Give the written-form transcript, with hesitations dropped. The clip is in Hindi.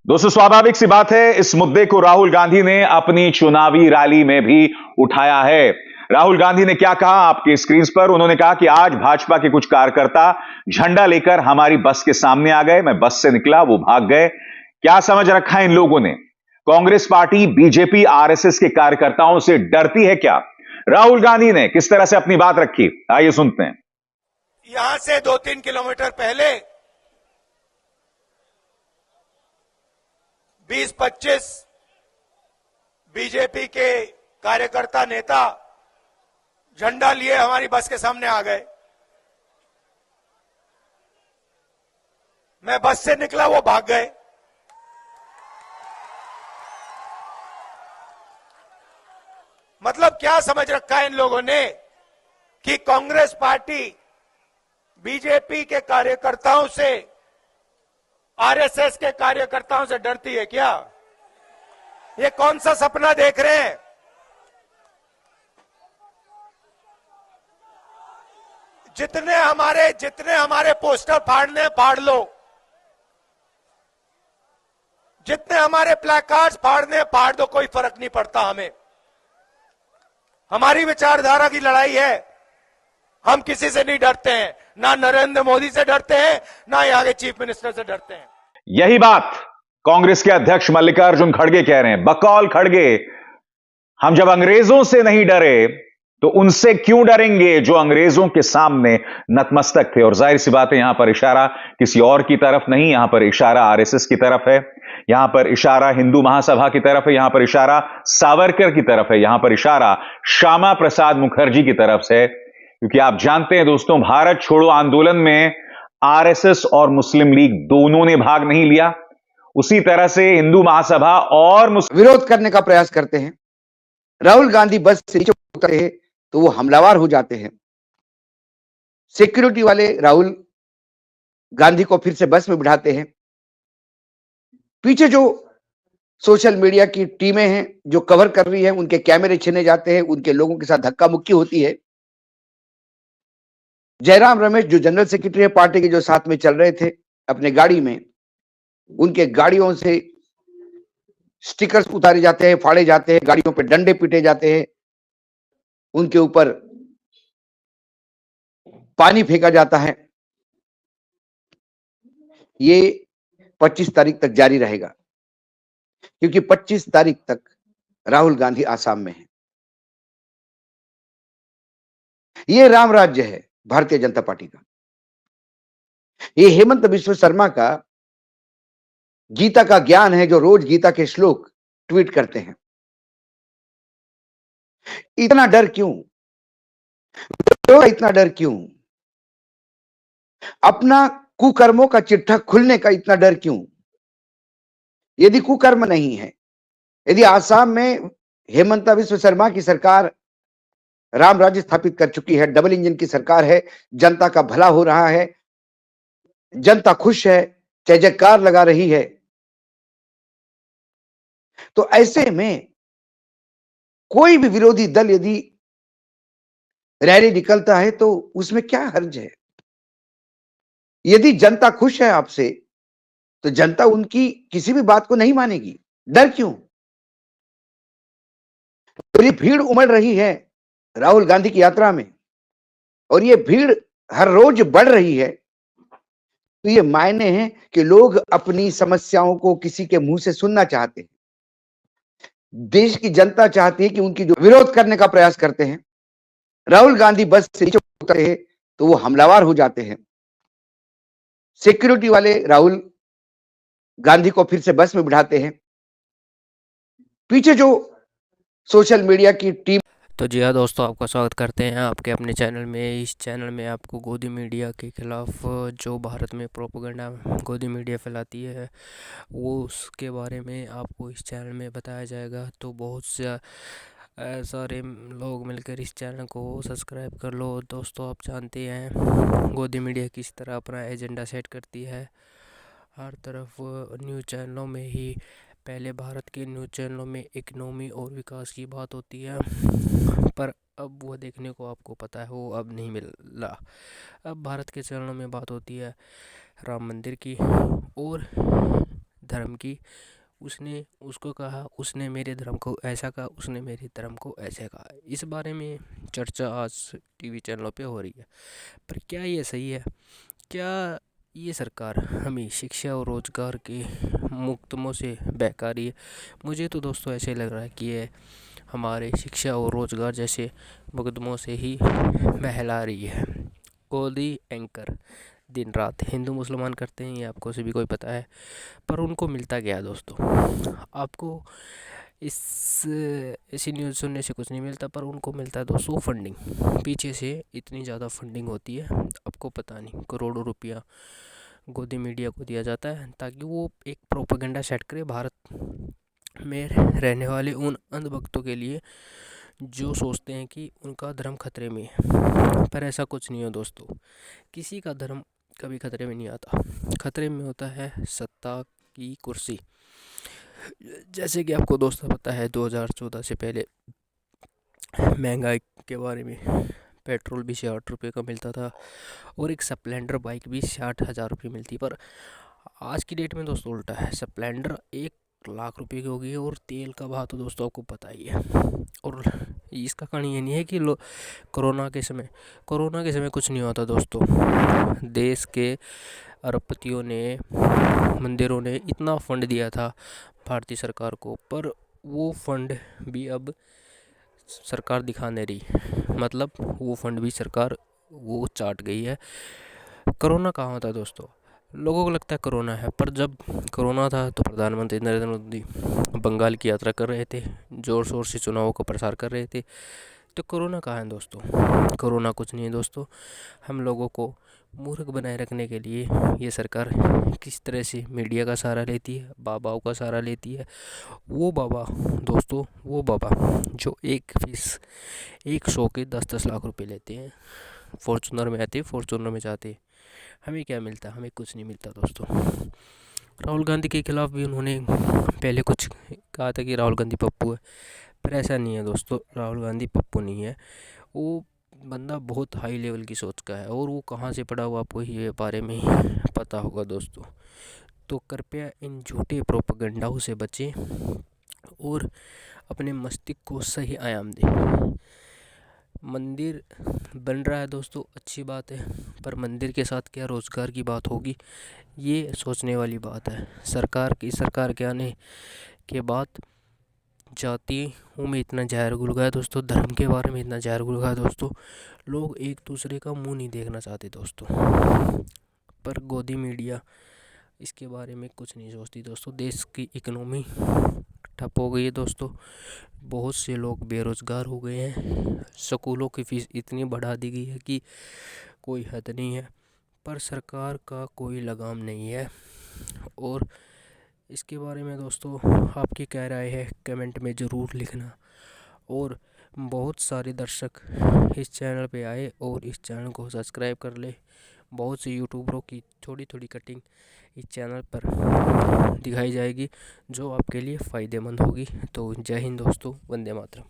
दोस्तों, स्वाभाविक सी बात है, इस मुद्दे को राहुल गांधी ने अपनी चुनावी रैली में भी उठाया है। राहुल गांधी ने क्या कहा आपके स्क्रीन पर? उन्होंने कहा कि आज भाजपा के कुछ कार्यकर्ता झंडा लेकर हमारी बस के सामने आ गए, मैं बस से निकला, वो भाग गए। क्या समझ रखा है इन लोगों ने? कांग्रेस पार्टी बीजेपी आरएसएस के कार्यकर्ताओं से डरती है क्या? राहुल गांधी ने किस तरह से अपनी बात रखी, आइए सुनते हैं। यहां से 2-3 किलोमीटर पहले 20-25 बीजेपी के कार्यकर्ता नेता झंडा लिए हमारी बस के सामने आ गए। मैं बस से निकला, वो भाग गए। मतलब क्या समझ रखा है इन लोगों ने कि कांग्रेस पार्टी बीजेपी के कार्यकर्ताओं से, आरएसएस के कार्यकर्ताओं से डरती है क्या? ये कौन सा सपना देख रहे हैं? जितने हमारे पोस्टर फाड़ने फाड़ लो, जितने हमारे प्लेकार्ड्स फाड़ने फाड़ दो, कोई फर्क नहीं पड़ता हमें। हमारी विचारधारा की लड़ाई है, हम किसी से नहीं डरते हैं, ना नरेंद्र मोदी से डरते हैं, ना यहाँ के चीफ मिनिस्टर से डरते हैं। यही बात कांग्रेस के अध्यक्ष मल्लिकार्जुन खड़गे कह रहे हैं। बकौल खड़गे, हम जब अंग्रेजों से नहीं डरे तो उनसे क्यों डरेंगे जो अंग्रेजों के सामने नतमस्तक थे? और जाहिर सी बात है, यहां पर इशारा किसी और की तरफ नहीं, यहां पर इशारा आरएसएस की तरफ है, यहां पर इशारा हिंदू महासभा की तरफ है, यहां पर इशारा सावरकर की तरफ है, यहां पर इशारा श्यामा प्रसाद मुखर्जी की तरफ से। क्योंकि आप जानते हैं दोस्तों, भारत छोड़ो आंदोलन में आरएसएस और मुस्लिम लीग दोनों ने भाग नहीं लिया। उसी तरह से हिंदू महासभा और विरोध करने का प्रयास करते हैं। राहुल गांधी बस से नीचे उतरते हैं तो वो हमलावर हो जाते हैं। सिक्योरिटी वाले राहुल गांधी को फिर से बस में बिठाते हैं। पीछे जो सोशल मीडिया की टीमें हैं जो कवर कर रही है, उनके कैमरे छीने जाते हैं, उनके लोगों के साथ धक्का मुक्की होती है। जयराम रमेश जो जनरल सेक्रेटरी है पार्टी के, जो साथ में चल रहे थे अपने गाड़ी में, उनके गाड़ियों से स्टिकर्स उतारे जाते हैं, फाड़े जाते हैं, गाड़ियों पे डंडे पीटे जाते हैं, उनके ऊपर पानी फेंका जाता है। ये 25 तारीख तक जारी रहेगा, क्योंकि 25 तारीख तक राहुल गांधी आसाम में है। ये राम राज्य है भारतीय जनता पार्टी का। ये हेमंत बिश्व शर्मा का गीता का ज्ञान है, जो रोज गीता के श्लोक ट्वीट करते हैं। इतना डर क्यों? इतना डर क्यों? अपना कुकर्मों का चिट्ठा खुलने का इतना डर क्यों? यदि कुकर्म नहीं है, यदि आसाम में हेमंत बिश्व शर्मा की सरकार राम राज्य स्थापित कर चुकी है, डबल इंजन की सरकार है, जनता का भला हो रहा है, जनता खुश है, जय जयकार लगा रही है, तो ऐसे में कोई भी विरोधी दल यदि रैली निकलता है तो उसमें क्या हर्ज है? यदि जनता खुश है आपसे तो जनता उनकी किसी भी बात को नहीं मानेगी। डर क्यों? तो ये भीड़ उमड़ रही है राहुल गांधी की यात्रा में, और ये भीड़ हर रोज बढ़ रही है, तो ये मायने हैं कि लोग अपनी समस्याओं को किसी के मुंह से सुनना चाहते हैं। देश की जनता चाहती है कि उनकी जो विरोध करने का प्रयास करते हैं, राहुल गांधी बस से नीचे उतरते हैं तो वो हमलावर हो जाते हैं। सिक्योरिटी वाले राहुल गांधी को फिर से बस में बिठाते हैं। पीछे जो सोशल मीडिया की टीम। तो जी हाँ दोस्तों, आपका स्वागत करते हैं आपके अपने चैनल में। इस चैनल में आपको गोदी मीडिया के खिलाफ जो भारत में प्रोपेगेंडा गोदी मीडिया फैलाती है, वो उसके बारे में आपको इस चैनल में बताया जाएगा। तो बहुत से सारे लोग मिलकर इस चैनल को सब्सक्राइब कर लो। दोस्तों, आप जानते हैं गोदी मीडिया किस तरह अपना एजेंडा सेट करती है। हर तरफ न्यूज़ चैनलों में ही, पहले भारत के न्यूज़ चैनलों में इकनॉमी और विकास की बात होती है, पर अब वो देखने को आपको पता है वो अब नहीं मिल रहा। अब भारत के चैनलों में बात होती है राम मंदिर की और धर्म की। उसने उसको कहा, उसने मेरे धर्म को ऐसा कहा, उसने मेरे धर्म को ऐसे कहा। इस बारे में चर्चा आज टीवी चैनलों पे हो रही है। पर क्या ये सही है? क्या ये सरकार हमें शिक्षा और रोज़गार के मुकदमों से बहका रही है? मुझे तो दोस्तों ऐसे लग रहा है कि ये हमारे शिक्षा और रोज़गार जैसे मुकदमों से ही बहला रही है। गोदी एंकर दिन रात हिंदू मुसलमान करते हैं, ये आपको सभी को पता है। पर उनको मिलता क्या है दोस्तों? आपको ऐसी न्यूज़ सुनने से कुछ नहीं मिलता, पर उनको मिलता है दोस्तों फंडिंग। पीछे से इतनी ज़्यादा फंडिंग होती है, आपको पता नहीं, करोड़ों रुपया गोदी मीडिया को दिया जाता है ताकि वो एक प्रोपेगेंडा सेट करे भारत में रहने वाले उन अंधभक्तों के लिए जो सोचते हैं कि उनका धर्म खतरे में है। पर ऐसा कुछ नहीं है दोस्तों, किसी का धर्म कभी खतरे में नहीं आता। खतरे में होता है सत्ता की कुर्सी। जैसे कि आपको दोस्तों पता है 2014 से पहले महंगाई के बारे में, पेट्रोल भी 60 रुपये का मिलता था और एक स्प्लेंडर बाइक भी 60,000 रुपये मिलती। पर आज की डेट में दोस्तों उल्टा है, स्प्लेंडर 1,00,000 रुपये की हो गई है और तेल का भाव तो दोस्तों आपको पता ही है। और इसका कारण ये नहीं है कि कोरोना के समय कुछ नहीं होता दोस्तों। देश के अरबपतियों ने, मंदिरों ने इतना फंड दिया था भारतीय सरकार को, पर वो फंड भी अब सरकार दिखा नहीं रही। मतलब वो फंड भी सरकार वो चाट गई है। कोरोना कहाँ होता है दोस्तों? लोगों को लगता है कोरोना है, पर जब कोरोना था तो प्रधानमंत्री नरेंद्र मोदी बंगाल की यात्रा कर रहे थे, ज़ोर शोर से चुनावों का प्रसार कर रहे थे। तो कोरोना कहाँ है दोस्तों? कोरोना कुछ नहीं है दोस्तों। हम लोगों को मूर्ख बनाए रखने के लिए ये सरकार किस तरह से मीडिया का सहारा लेती है, बाबाओं का सहारा लेती है। वो बाबा दोस्तों, वो बाबा जो एक शो के 10-10 लाख रुपए लेते हैं, फॉर्चूनर में आते, फॉर्चूनर में जाते, हमें क्या मिलता? हमें कुछ नहीं मिलता दोस्तों। राहुल गांधी के खिलाफ भी उन्होंने पहले कुछ कहा था कि राहुल गांधी पप्पू है, पर ऐसा नहीं है दोस्तों। राहुल गांधी पप्पू नहीं है, वो बंदा बहुत हाई लेवल की सोच का है और वो कहाँ से पढ़ा हुआ आपको ये बारे में पता होगा दोस्तों। तो कृपया इन झूठे प्रोपेगेंडाओं से बचें और अपने मस्तिष्क को सही आयाम दें। मंदिर बन रहा है दोस्तों, अच्छी बात है, पर मंदिर के साथ क्या रोज़गार की बात होगी, ये सोचने वाली बात है। सरकार के आने के बाद जातियों में इतना जहर घुल गया दोस्तों, धर्म के बारे में इतना जहर घुल गया दोस्तों, लोग एक दूसरे का मुंह नहीं देखना चाहते दोस्तों। पर गोदी मीडिया इसके बारे में कुछ नहीं सोचती दोस्तों। देश की इकोनॉमी ठप हो गई है दोस्तों, बहुत से लोग बेरोज़गार हो गए हैं, स्कूलों की फ़ीस इतनी बढ़ा दी गई है कि कोई हद नहीं है, पर सरकार का कोई लगाम नहीं है। और इसके बारे में दोस्तों आपकी क्या राय है कमेंट में ज़रूर लिखना। और बहुत सारे दर्शक इस चैनल पे आए और इस चैनल को सब्सक्राइब कर ले। बहुत से यूट्यूबरों की थोड़ी थोड़ी कटिंग इस चैनल पर दिखाई जाएगी जो आपके लिए फ़ायदेमंद होगी। तो जय हिंद दोस्तों, वंदे मातरम।